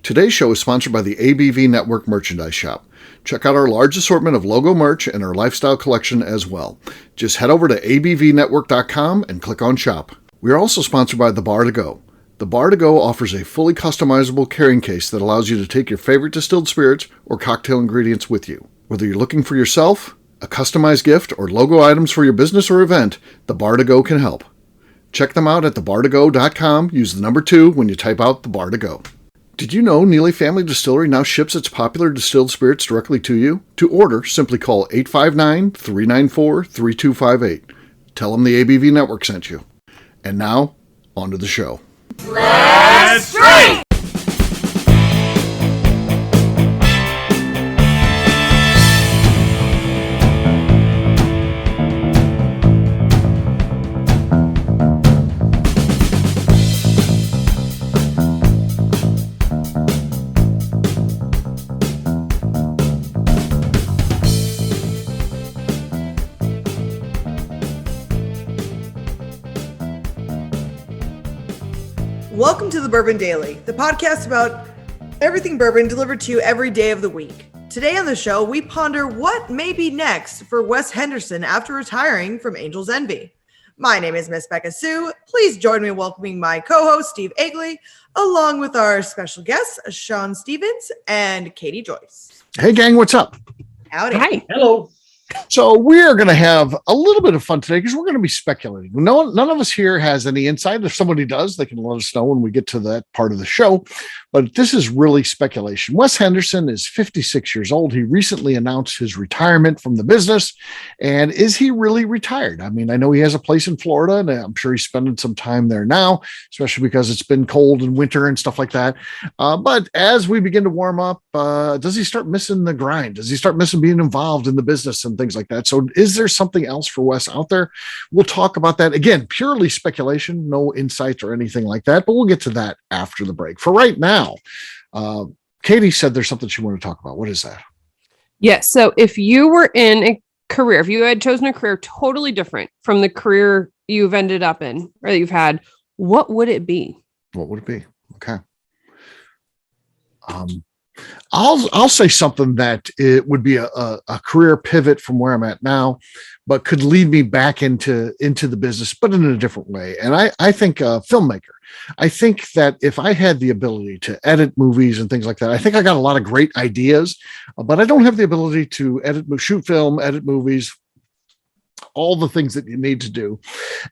Today's show is sponsored by the ABV Network Merchandise Shop. Check out our large assortment of logo merch and our lifestyle collection as well. Just head over to abvnetwork.com and click on shop. We are also sponsored by The Bar to Go. The Bar to Go offers a fully customizable carrying case that allows you to take your favorite distilled spirits or cocktail ingredients with you. Whether you're looking for yourself, a customized gift, or logo items for your business or event, The Bar to Go can help. Check them out at thebar2go.com. Use the number 2 when you type out The Bar to Go. Did you know Neely Family Distillery now ships its popular distilled spirits directly to you? To order, simply call 859-394-3258. Tell them the ABV Network sent you. And now, on to the show. Let's drink! Welcome to the Bourbon Daily, the podcast about everything bourbon delivered to you every day of the week. Today on the show, we ponder what may be next for Wes Henderson after retiring from Angel's Envy. My name is Miss Beka Sue. Please join me in welcoming my co-host, Steve Agley, along with our special guests, Shawn Stevens and Katie Joyce. Hey, gang, what's up? Howdy. Hi. Hello. So we're going to have a little bit of fun today because we're going to be speculating. None of us here has any insight. If somebody does, they can let us know when we get to that part of the show. But this is really speculation. Wes Henderson is 56 years old. He recently announced his retirement from the business. And is he really retired? I mean, I know he has a place in Florida, and I'm sure he's spending some time there now, especially because it's been cold and winter and stuff like that. But as we begin to warm up, does he start missing the grind? Does he start missing being involved in the business and things like that? So is there something else for Wes out there? We'll talk about that. Again, purely speculation, no insight or anything like that, but we'll get to that after the break. For right now, Katie said there's something she wanted to talk about. What is that? Yes. So if you were in a career, if you had chosen a career totally different from the career you've ended up in or that you've had, what would it be? What would it be? Okay. I'll say something that it would be a career pivot from where I'm at now, but could lead me back into the business, but in a different way. And I think a filmmaker. I think that if I had the ability to edit movies and things like that, I think I got a lot of great ideas, but I don't have the ability to shoot film, edit movies, all the things that you need to do.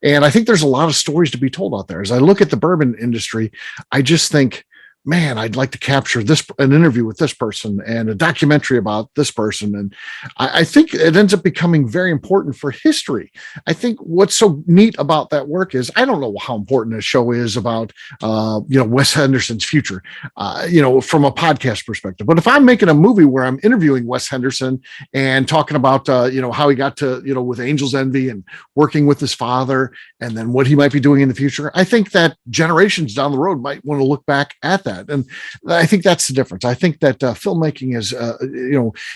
And I think there's a lot of stories to be told out there. As I look at the bourbon industry, I just think, man, I'd like to capture an interview with this person and a documentary about this person. And I think it ends up becoming very important for history. I think what's so neat about that work is, I don't know how important a show is about, Wes Henderson's future, from a podcast perspective. But if I'm making a movie where I'm interviewing Wes Henderson and talking about, how he got to, with Angel's Envy and working with his father, and then what he might be doing in the future, I think that generations down the road might want to look back at that. And I think that's the difference. I think that filmmaking is,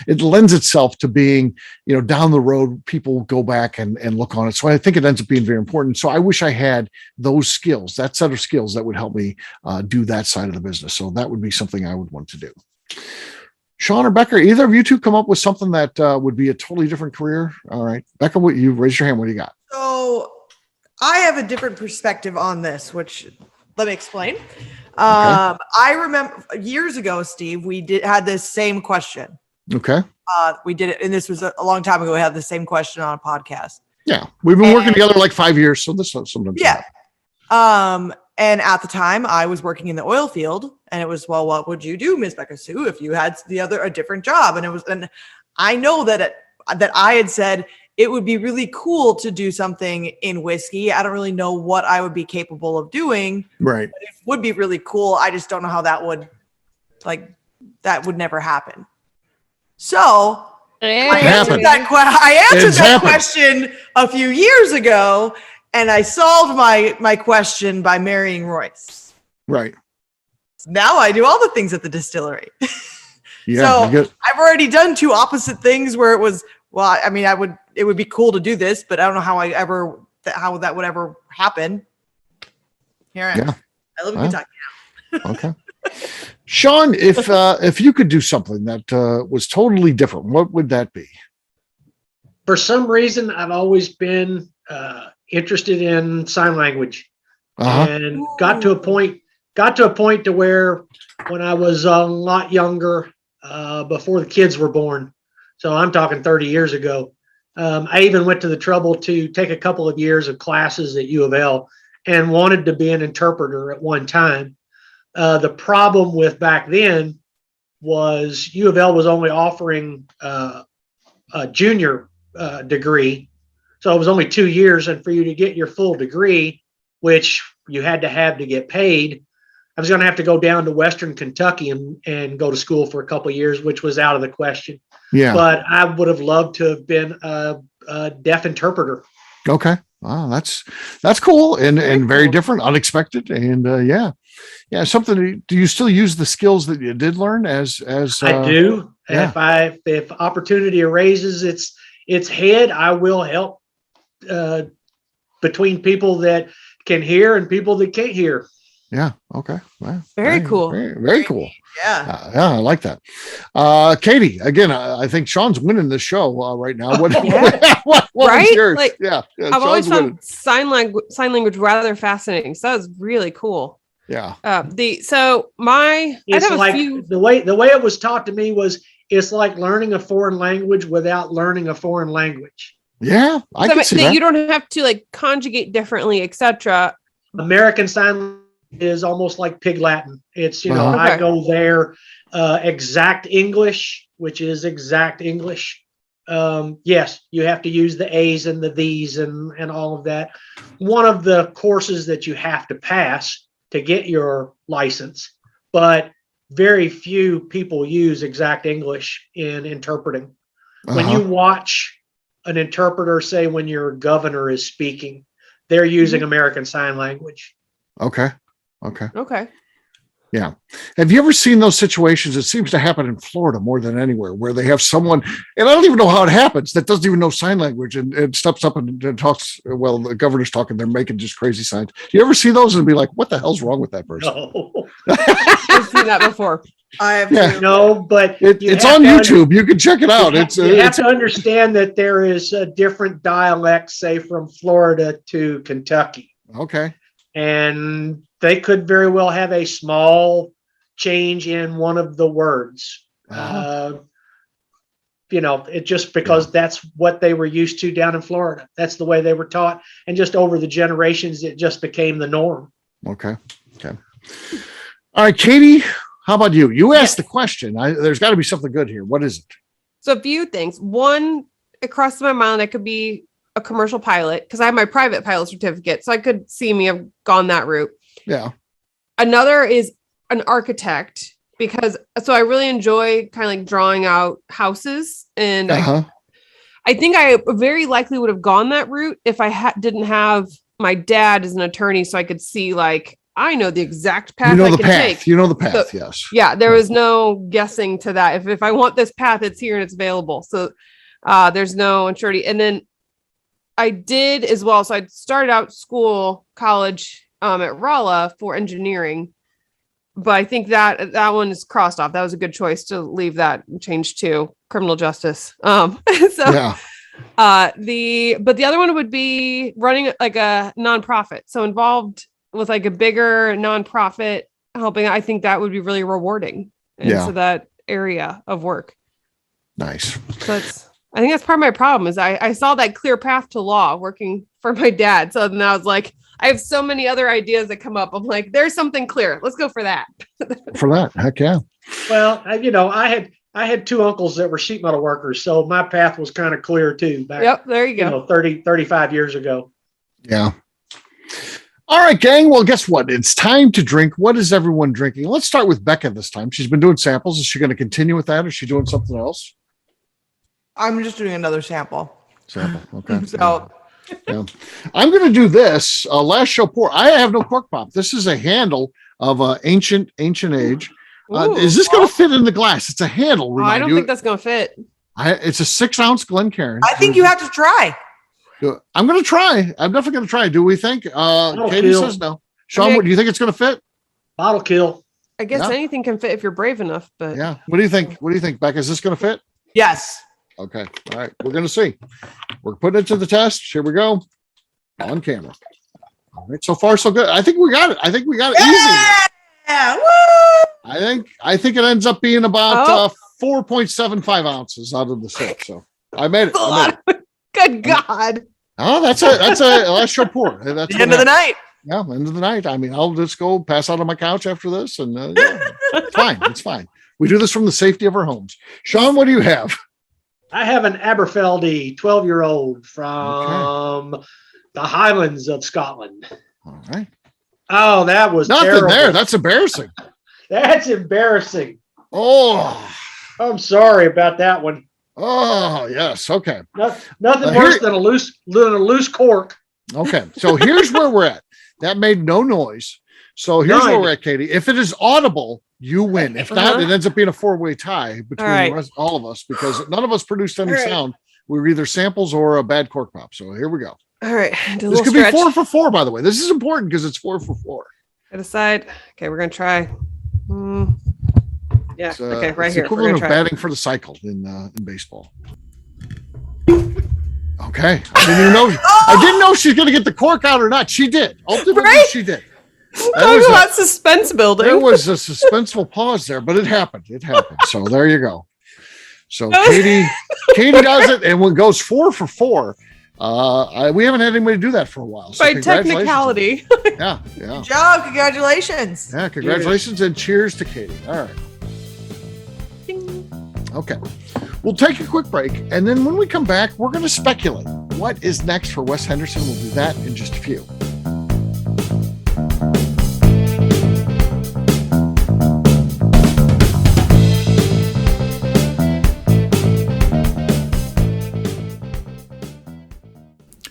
it lends itself to being, down the road, people go back and look on it. So I think it ends up being very important. So I wish I had those skills, that set of skills that would help me do that side of the business. So that would be something I would want to do. Shawn or Beka, either of you two come up with something that would be a totally different career? All right. Beka, you raise your hand. What do you got? So I have a different perspective on this, which let me explain. Okay. I remember years ago, Steve, we had this same question. Okay. We did it, and this was a long time ago. We had the same question on a podcast. Yeah, we've been working together like 5 years, so this sometimes. Yeah. And at the time, I was working in the oil field, and it was, well, what would you do, Ms. Beka Sue, if you had a different job? And I know that I had said it would be really cool to do something in whiskey. I don't really know what I would be capable of doing. Right. But it would be really cool. I just don't know how that would never happen. So I answered that question a few years ago, and I solved my question by marrying Royce. Right. Now I do all the things at the distillery. Yeah. So I've already done two opposite things where it was, well, I mean, it would be cool to do this, but I don't know how that would ever happen. Here I am. Yeah. I live in Kentucky now. Okay. Shawn, if you could do something that was totally different, what would that be? For some reason, I've always been interested in sign language, and got to a point to where when I was a lot younger, before the kids were born, so I'm talking 30 years ago, I even went to the trouble to take a couple of years of classes at U of L and wanted to be an interpreter at one time. The problem with back then was U of L was only offering a junior degree. So it was only 2 years. And for you to get your full degree, which you had to have to get paid, I was going to have to go down to Western Kentucky and go to school for a couple of years, which was out of the question. Yeah. But I would have loved to have been a deaf interpreter. Okay. Wow, that's cool and very different, unexpected, and yeah. Something. Do you still use the skills that you did learn as? I do. Yeah. If opportunity arises its head, I will help between people that can hear and people that can't hear. Yeah. Okay. Wow. Very cool. Very cool. Yeah. Yeah, I like that. Katie, again, I think Shawn's winning the show right now. What Right? was yours? Like, yeah, I've always winning. found sign language rather fascinating. So that was really cool. Yeah. It's a few... the way it was taught to me was it's like learning a foreign language without learning a foreign language. Yeah, I can see that. You don't have to like conjugate differently, etc. American Sign is almost like Pig Latin. It's, Okay. I go there, exact English, which is exact English. Yes, you have to use the A's and the Th's and all of that. One of the courses that you have to pass to get your license, but very few people use exact English in interpreting. When you watch an interpreter, say when your governor is speaking, they're using American Sign Language. Okay. Yeah. Have you ever seen those situations? It seems to happen in Florida more than anywhere, where they have someone, and I don't even know how it happens, that doesn't even know sign language and steps up and talks. Well, the governor's talking, they're making just crazy signs. Do you ever see those and be like, what the hell's wrong with that person? No. I've seen that before. I have Yeah. to. No, but It's on YouTube. You can check it out. You have to understand that there is a different dialect, say from Florida to Kentucky, okay. and they could very well have a small change in one of the words. It just because that's what they were used to down in Florida. That's the way they were taught, and just over the generations, it just became the norm. Okay. All right, Katie. How about you? You asked the question. There's got to be something good here. What is it? So a few things. One, it crossed my mind I could be a commercial pilot because I have my private pilot certificate. So I could see me have gone that route. Yeah. Another is an architect because I really enjoy kind of like drawing out houses. And I think I very likely would have gone that route if I didn't have my dad as an attorney. So I could see like, I know the exact path I can take. You know the path, yes. Yeah, there was no guessing to that. If I want this path, it's here and it's available. So there's no uncertainty. And then I did as well. So I started out college at Rolla for engineering. But I think that one is crossed off. That was a good choice to leave that and change to criminal justice. But the other one would be running like a nonprofit. So involved with like a bigger nonprofit helping. I think that would be really rewarding into that area of work. Nice. So I think that's part of my problem is I saw that clear path to law working for my dad. So then I was like, I have so many other ideas that come up. I'm like, there's something clear. Let's go for that. Heck yeah. Well, I had two uncles that were sheet metal workers, so my path was kind of clear too. Back, there you go. 35 years ago. Yeah. All right, gang. Well, guess what? It's time to drink. What is everyone drinking? Let's start with Beka this time. She's been doing samples. Is she going to continue with that? Or is she doing something else? I'm just doing another sample. Okay. So yeah. I'm going to do this. Last show pour. I have no cork pop. This is a handle of ancient age. Is this going to fit in the glass? It's a handle. I don't think that's going to fit. It's a 6-ounce Glencairn. I think you have to try. I'm going to try. I'm definitely going to try. Do we think? Katie says no. Shawn, do you think it's going to fit? Bottle kill. I guess Yeah. anything can fit if you're brave enough, but Yeah. What do you think? What do you think, Becca? Is this going to fit? Yes. Okay. All right. We're going to see. We're putting it to the test. Here we go. On camera. All right. So far, so good. I think we got it. I think we got it easy. Yeah. Woo! I think it ends up being about Oh. 4.75 ounces out of the 6. So I made it. a lot. Good God. Oh, that's a last short pour. That's The end of the night. Yeah, end of the night. I mean, I'll just go pass out on my couch after this, and yeah, it's fine. It's fine. We do this from the safety of our homes. Sean, what do you have? I have an Aberfeldy 12-year-old from the Highlands of Scotland. All right. Oh, that was Nothing terrible. there. That's embarrassing. That's embarrassing. Oh, I'm sorry about that one. oh, yes. Okay. Nothing Here- worse than a loose cork. Okay. So here's where we're at. That made no noise. So here's where None. we're at, Katie. If it is audible, you win. If not, it ends up being a 4-way tie between All right. the rest, all of us, because none of us produced any All right. sound. We were either samples or a bad cork pop. So here we go. All right. Do a This little could stretch. be 4 for 4, by the way. This is important because it's 4 for 4. Set aside. Okay, we're gonna try. Yeah. It's, Okay, right it's here. the We're equivalent gonna of try. batting for the cycle in baseball. Okay, I didn't know she's going to get the cork out or not. She did. Ultimately, Right? she did. Talk about suspense building. There was a suspenseful pause there, but it happened. It happened. So there you go. So That was- Katie does it, and when it goes 4 for 4, we haven't had anybody do that for a while. So By congratulations. Good technicality. Yeah. job. Congratulations. Yeah, congratulations and cheers to Katie. All right. Okay. We'll take a quick break, and then when we come back, we're going to speculate. What is next for Wes Henderson? We'll do that in just a few.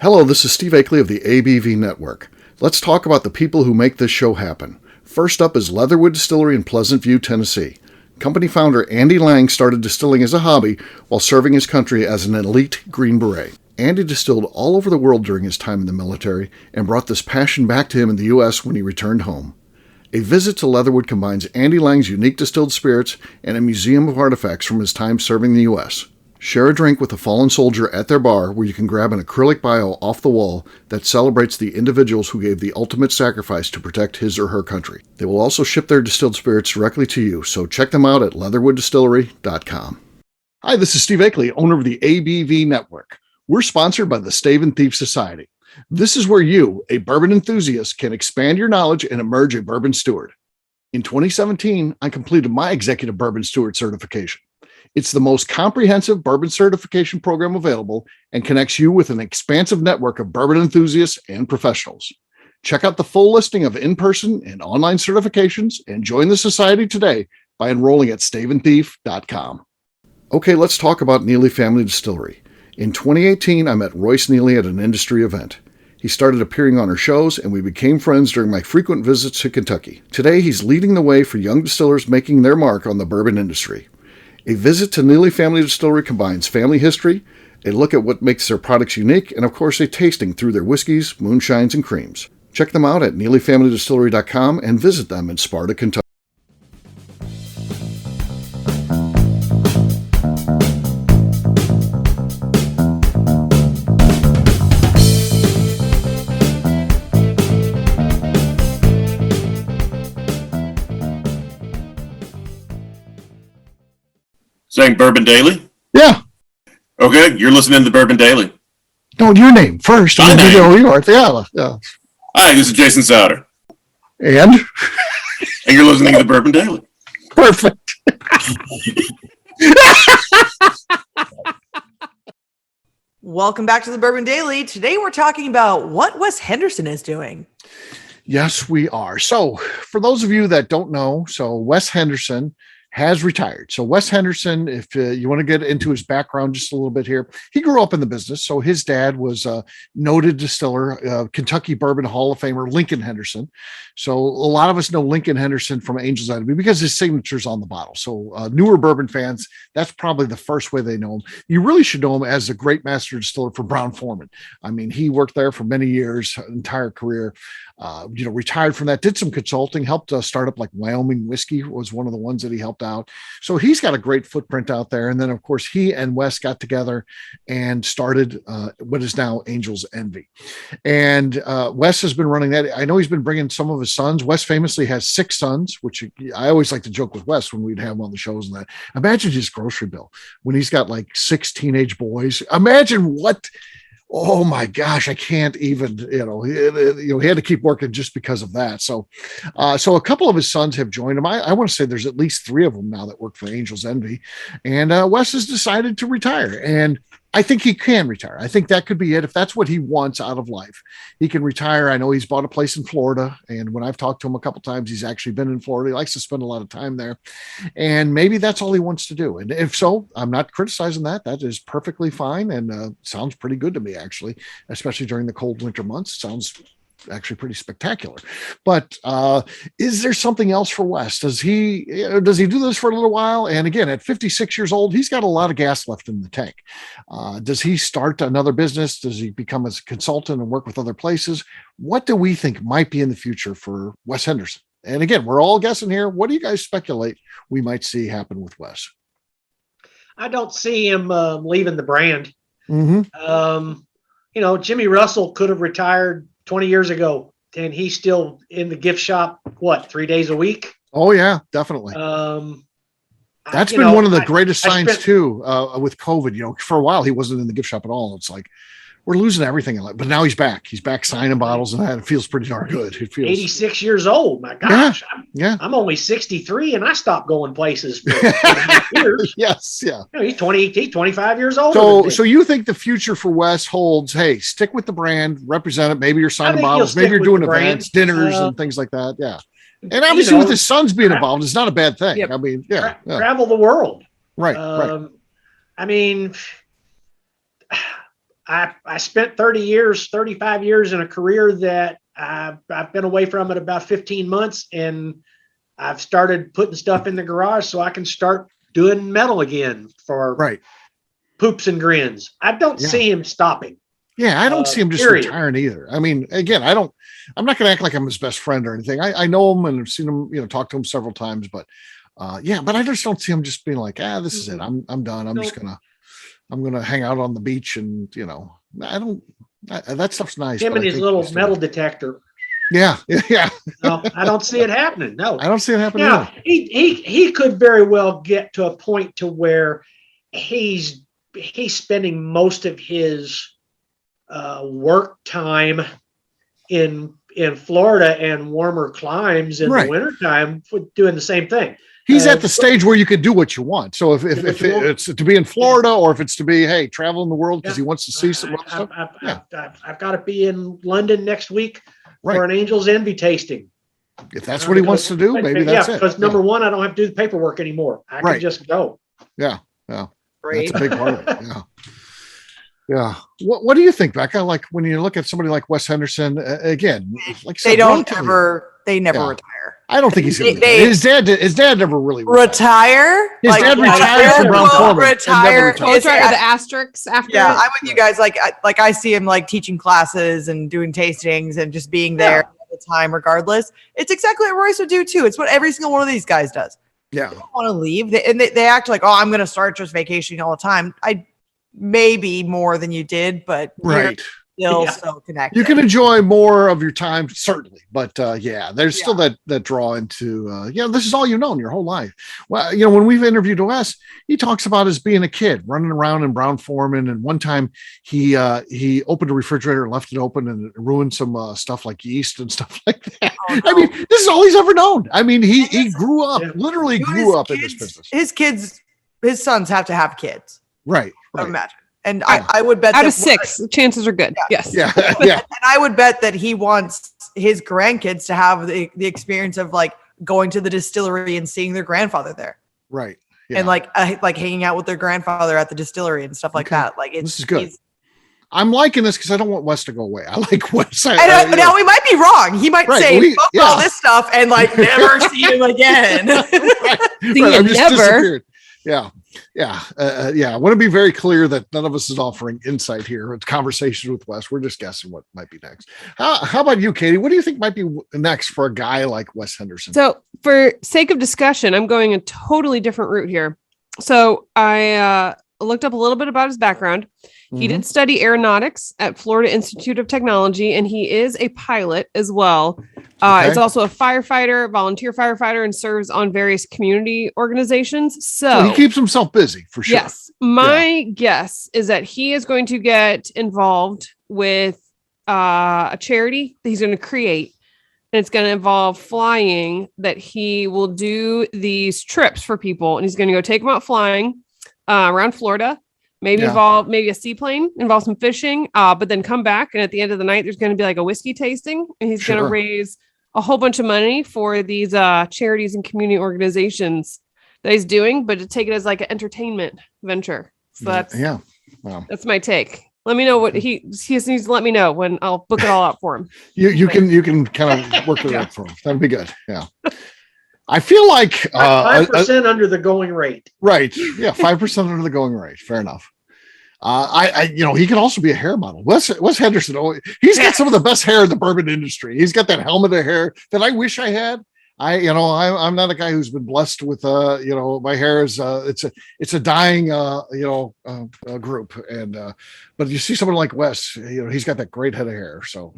Hello, this is Steve Akeley of the ABV Network. Let's talk about the people who make this show happen. First up is Leatherwood Distillery in Pleasant View, Tennessee. Company founder Andy Lang started distilling as a hobby while serving his country as an elite Green Beret. Andy distilled all over the world during his time in the military and brought this passion back to him in the U.S. when he returned home. A visit to Leatherwood combines Andy Lang's unique distilled spirits and a museum of artifacts from his time serving the U.S. Share a drink with a fallen soldier at their bar where you can grab an acrylic bio off the wall that celebrates the individuals who gave the ultimate sacrifice to protect his or her country. They will also ship their distilled spirits directly to you, so check them out at leatherwooddistillery.com. Hi, this is Steve Akeley, owner of the ABV Network. We're sponsored by the Stave and Thief Society. This is where you, a bourbon enthusiast, can expand your knowledge and emerge a bourbon steward. In 2017, I completed my Executive Bourbon Steward certification. It's the most comprehensive bourbon certification program available and connects you with an expansive network of bourbon enthusiasts and professionals. Check out the full listing of in-person and online certifications and join the society today by enrolling at staveandthief.com. Okay, let's talk about Neely Family Distillery. In 2018, I met Royce Neely at an industry event. He started appearing on our shows, and we became friends during my frequent visits to Kentucky. Today, he's leading the way for young distillers making their mark on the bourbon industry. A visit to Neely Family Distillery combines family history, a look at what makes their products unique, and of course a tasting through their whiskeys, moonshines, and creams. Check them out at neelyfamilydistillery.com and visit them in Sparta, Kentucky. Saying Bourbon Daily? Yeah. Okay, you're listening to the Bourbon Daily. No, your name first. My name. Who you are. Yeah. Hi, this is Jason Souter, And and you're listening to the Bourbon Daily. perfect. Welcome back to the Bourbon Daily. Today we're talking about what Wes Henderson is doing. Yes, we are. So for those of you that don't know, so Wes Henderson has retired. So Wes Henderson, if you want to get into his background just a little bit here, he grew up in the business. So his dad was a noted distiller, Kentucky Bourbon Hall of Famer, Lincoln Henderson. So a lot of us know Lincoln Henderson from Angel's Enemy because his signature's on the bottle. So newer bourbon fans, that's probably the first way they know him. You really should know him as a great master distiller for Brown-Forman. I mean, he worked there for many years, entire career. retired from that, did some consulting, helped start up like Wyoming Whiskey was one of the ones that he helped out. So he's got a great footprint out there. And then of course he and Wes got together and started what is now Angel's Envy. And Wes has been running that. I know he's been bringing some of his sons. Wes famously has 6 sons, which I always like to joke with Wes when we'd have him on the shows and that. Imagine his grocery bill when he's got like 6 teenage boys. Imagine what. Oh my gosh, I can't even, he had to keep working just because of that. So a couple of his sons have joined him. I want to say there's at least 3 of them now that work for Angel's Envy. And Wes has decided to retire. And I think he can retire. I think that could be it. If that's what he wants out of life, he can retire. I know he's bought a place in Florida. And when I've talked to him a couple of times, he's actually been in Florida. He likes to spend a lot of time there. And maybe that's all he wants to do. And if so, I'm not criticizing that. That is perfectly fine. And sounds pretty good to me, actually, especially during the cold winter months. Sounds actually pretty spectacular. But is there something else for Wes? Does he do this for a little while? And again, at 56 years old, he's got a lot of gas left in the tank. Does he start another business? Does he become a consultant and work with other places? What do we think might be in the future for Wes Henderson? And again, we're all guessing here. What do you guys speculate we might see happen with Wes? I don't see him leaving the brand. Mm-hmm. Jimmy Russell could have retired 20 years ago, and he's still in the gift shop, 3 days a week? Oh, yeah, definitely. That's been one of the greatest signs, too, with COVID. For a while, he wasn't in the gift shop at all. It's like, we're losing everything in life. But now he's back. He's back signing bottles, and that it feels pretty darn good. It feels 86 years old. My gosh. Yeah. I'm only 63, and I stopped going places for years. Yes, yeah. He's 25 years old. So you think the future for Wes holds, hey, stick with the brand, represent it. Maybe you're signing bottles. Maybe you're doing events, dinners, and things like that. Yeah. And obviously with his sons being involved, it's not a bad thing. Yep. I mean, travel the world. Right. I mean, I spent 35 years in a career that I've been away from it about 15 months, and I've started putting stuff in the garage so I can start doing metal again for poops and grins. I don't see him stopping. Yeah, I don't see him just retiring either. I mean, again, I'm not going to act like I'm his best friend or anything. I know him and I've seen him, talk to him several times, but but I just don't see him just being like, this is it. I'm done. I'm going to hang out on the beach and, that stuff's nice. Him and his little metal detector. Yeah. No, I don't see it happening. No, I don't see it happening. Now, he could very well get to a point to where he's spending most of his work time in Florida and warmer climes in the wintertime for doing the same thing. He's at the stage where you can do what you want. So if it's to be in Florida or if it's to be, hey, traveling the world because he wants to see some stuff. I've got to be in London next week for an Angel's Envy tasting. If that's what he wants to do, maybe that's it. Because number one, I don't have to do the paperwork anymore. I can just go. Yeah. That's a big part of it. Yeah. What do you think, Beka? Like when you look at somebody like Wes Henderson, again, like they never retire. I don't think he's going to. His dad never really retire. His dad retired from Brown-Forman. Retire. It's right with the asterisks after. Yeah, I'm with you guys. Like I see him like teaching classes and doing tastings and just being there all the time, regardless. It's exactly what Royce would do too. It's what every single one of these guys does. Yeah, they don't want to leave, they act like, I'm going to start just vacationing all the time. Maybe more than you did, but still so connected. You can enjoy more of your time, certainly, but there's still that draw into this is all you've known your whole life. Well, when we've interviewed Wes, he talks about as being a kid running around in Brown-Forman, and one time he opened a refrigerator and left it open and it ruined some stuff like yeast and stuff like that. Oh, no. I mean, this is all he's ever known. I mean, he grew up, literally grew up in this business. His sons have to have kids. Right. I imagine. And I would bet out of 6, chances are good. Yes. Yeah. And I would bet that he wants his grandkids to have the experience of like going to the distillery and seeing their grandfather there. Right. Yeah. And like hanging out with their grandfather at the distillery and stuff like that. Like this is good. I'm liking this because I don't want Wes to go away. I like Wes. Now we might be wrong. He might say fuck all this stuff and like never see him again. I'm just disappeared. Yeah. I want to be very clear that none of us is offering insight here. It's conversations with Wes. We're just guessing what might be next. How about you, Katie? What do you think might be next for a guy like Wes Henderson? So for sake of discussion, I'm going a totally different route here. So I looked up a little bit about his background. He did study aeronautics at Florida Institute of Technology, and he is a pilot as well. He's also a firefighter, volunteer firefighter, and serves on various community organizations. So he keeps himself busy for sure. Yes. My guess is that he is going to get involved with a charity that he's going to create. And it's going to involve flying, that he will do these trips for people. And he's going to go take them out flying around Florida. Maybe involve a seaplane, involve some fishing, but then come back. And at the end of the night, there's going to be like a whiskey tasting. And he's going to raise a whole bunch of money for these charities and community organizations that he's doing, but to take it as like an entertainment venture. So that's my take. Let me know what he needs to let me know when I'll book it all out for him. You can kind of work it out for him. That'd be good. Yeah. I feel like 5% under the going rate. Right. Yeah. 5% under the going rate. Fair enough. He can also be a hair model. Wes Henderson, he's got some of the best hair in the bourbon industry. He's got that helmet of hair that I wish I had. I'm not a guy who's been blessed with, my hair is, it's a dying, group. And, but you see someone like Wes, he's got that great head of hair. So,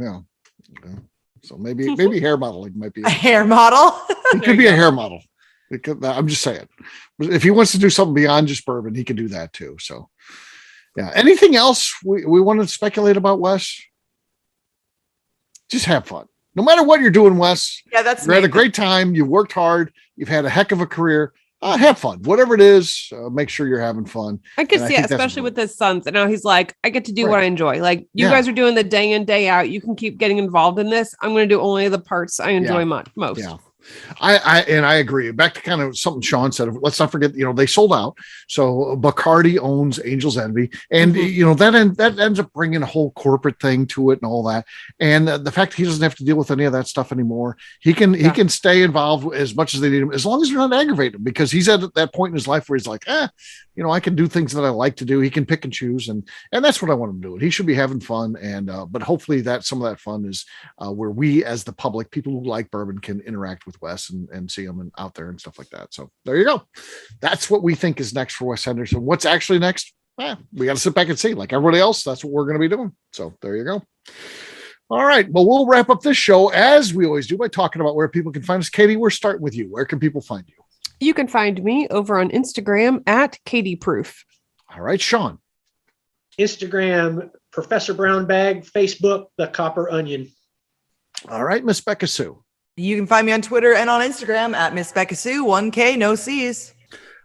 so maybe hair modeling might be a hair model. He could be a hair model. I'm just saying, if he wants to do something beyond just bourbon, he can do that too. So, yeah. Anything else we want to speculate about Wes? Just have fun. No matter what you're doing, Wes. Yeah, that's. You had a great time. You worked hard. You've had a heck of a career. Have fun. Whatever it is, make sure you're having fun. I could see it, especially with his sons. And now he's like, I get to do what I enjoy. Like you guys are doing the day in, day out. You can keep getting involved in this. I'm going to do only the parts I enjoy most. Yeah. I agree. Back to kind of something Shawn said. Let's not forget, they sold out. So Bacardi owns Angel's Envy, and that ends up bringing a whole corporate thing to it and all that. And the fact that he doesn't have to deal with any of that stuff anymore, he can stay involved as much as they need him, as long as they're not aggravating him, because he's at that point in his life where he's like, I can do things that I like to do. He can pick and choose, and that's what I want him to do. He should be having fun, and but hopefully that some of that fun is where we, as the public, people who like bourbon, can interact with Wes and see him out there and stuff like that. So there you go. That's what we think is next for Wes Henderson. What's actually next? We got to sit back and see. Like everybody else, that's what we're going to be doing. So there you go. All right. Well, we'll wrap up this show as we always do by talking about where people can find us. Katie, we're starting with you. Where can people find you? You can find me over on Instagram at Katie Proof. All right, Shawn. Instagram, Professor Brown Bag. Facebook, The Copper Onion. All right, Miss Beka Sue. You can find me on Twitter and on Instagram at Miss Beka Sue, 1K, no C's.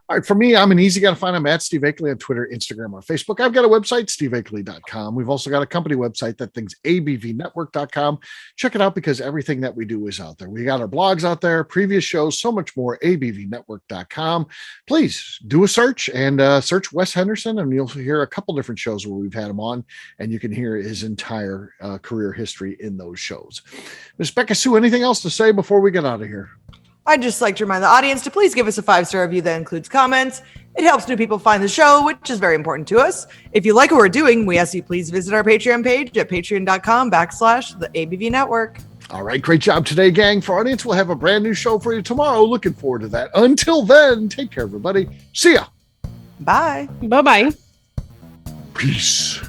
All right, for me, I'm an easy guy to find. I'm at Steve Akeley on Twitter, Instagram, or Facebook. I've got a website, steveakeley.com. We've also got a company website, that thing's abvnetwork.com. Check it out because everything that we do is out there. We got our blogs out there, previous shows, so much more, abvnetwork.com. Please do a search and search Wes Henderson, and you'll hear a couple different shows where we've had him on, and you can hear his entire career history in those shows. Ms. Beka Sue, anything else to say before we get out of here? I'd just like to remind the audience to please give us a 5-star review that includes comments. It helps new people find the show, which is very important to us. If you like what we're doing, we ask you please visit our Patreon page at patreon.com/the ABV Network. All right. Great job today, gang. For our audience, we'll have a brand new show for you tomorrow. Looking forward to that. Until then, take care, everybody. See ya. Bye. Bye-bye. Peace.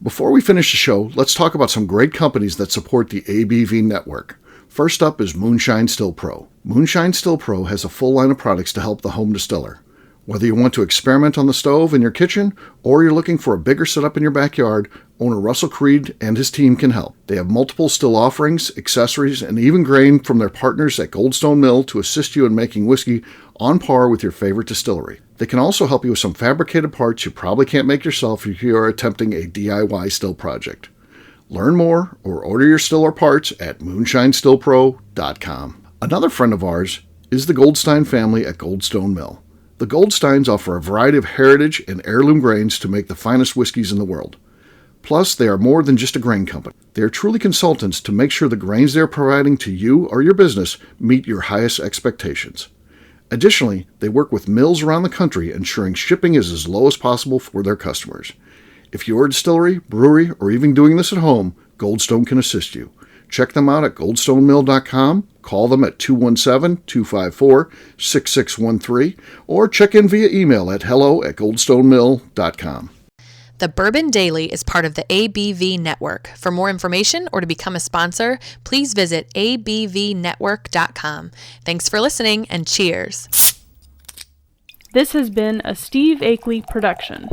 Before we finish the show, let's talk about some great companies that support the ABV network. First up is Moonshine Still Pro. Moonshine Still Pro has a full line of products to help the home distiller. Whether you want to experiment on the stove in your kitchen or you're looking for a bigger setup in your backyard, owner Russell Creed and his team can help. They have multiple still offerings, accessories, and even grain from their partners at Goldstone Mill to assist you in making whiskey on par with your favorite distillery. They can also help you with some fabricated parts you probably can't make yourself if you are attempting a DIY still project. Learn more or order your still or parts at moonshinestillpro.com. Another friend of ours is the Goldstein family at Goldstone Mill. The Goldsteins offer a variety of heritage and heirloom grains to make the finest whiskeys in the world. Plus, they are more than just a grain company. They are truly consultants to make sure the grains they are providing to you or your business meet your highest expectations. Additionally, they work with mills around the country, ensuring shipping is as low as possible for their customers. If you're a distillery, brewery, or even doing this at home, Goldstone can assist you. Check them out at goldstonemill.com, call them at 217-254-6613, or check in via email at hello@goldstonemill.com. The Bourbon Daily is part of the ABV Network. For more information or to become a sponsor, please visit abvnetwork.com. Thanks for listening and cheers. This has been a Steve Akeley production.